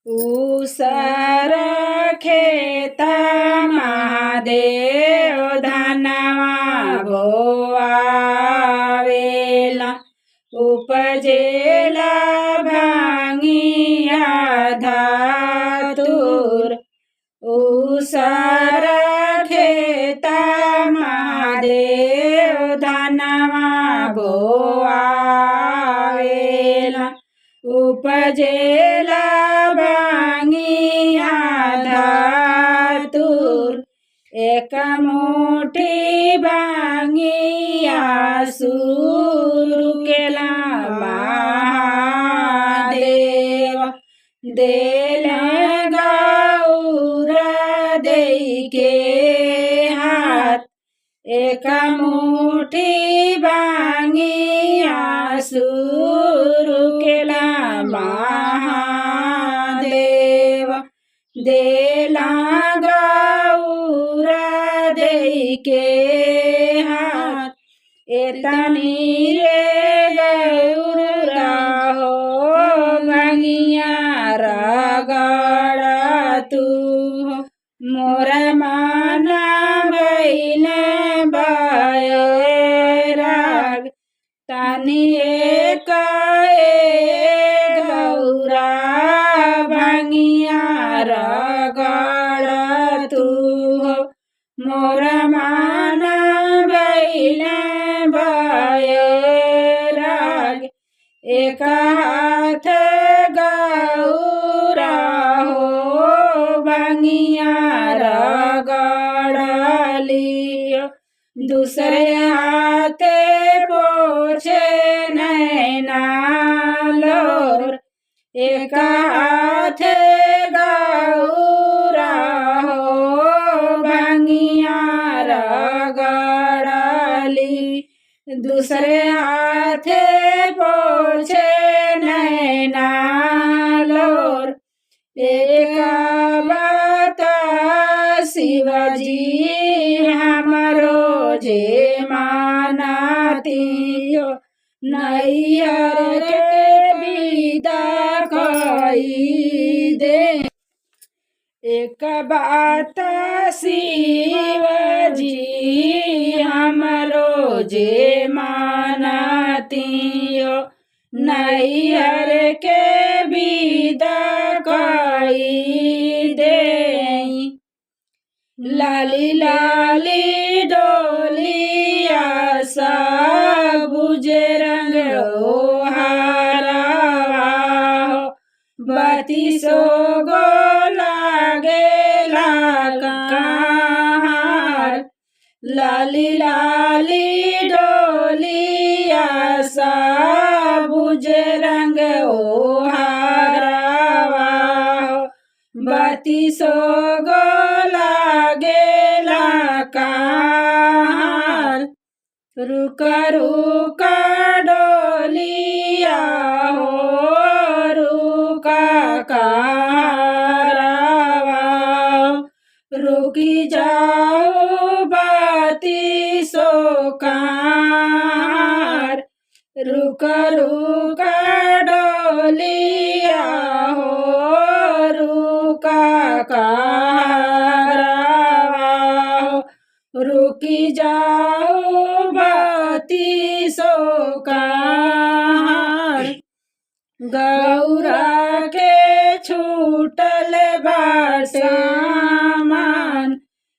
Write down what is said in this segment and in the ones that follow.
ऊसर खेतमा देव धनवा बोआवेला उपजेला भांगिया धातुर ऊसर खेतमा देव धनवा बोआवेला उपजेला भांगिया धातुर एक मुठी भांगिया सुरु केला महादेव देल गौर देके हाथ एक मुठी भांगिया सुरु केला महादेव देला गौर देके हाथ एतनी रे गौरा हो भांगिया रगड़ा तू मोर माना बैल बैराग तनी एक गौरा भांगिया रगड़ा तू मोर माना बैल बैराग एक हाथ गौरा हो भांगिया रगड़लियो दूसरे हाथ पोछे नैना लोर एक हाथ गौरा हो भांगिया रगड़ली दूसरे हाथ पोछे नैना लोर एक बात शिवजी हमरो जे मानतियो नैहर के विदा कई दे एक बात शिवजी हमरो जे मानतियो नैहर के विदा कई दे लाली लाली डोलिया सबुज रंग हारवा बतीसो गो लागेला कहार लाली लाली डोलिया सबुज रंग हारवा बतीसो गो लागेला कहार रुक रुक डोलिया हो रुका कारवा रुकी जाओ बतीसो कार रुक रुक डोलिया हो रुका कारवा रुकी जाओ बतीसो कार गौरा के छूटल बासामान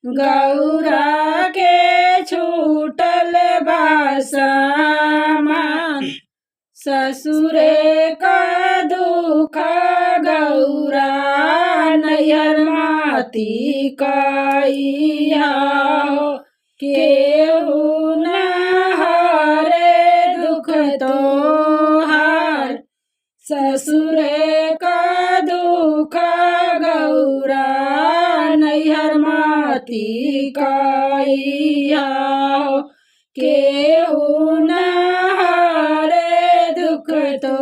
गौरा के छूटल बासामान ससुरे का दुख गौरा नैहर माती कइया केहू न हरे दुख तोहार ससुरे का दुख गौरा नैहर माती कइया केहू न हरे दुख तो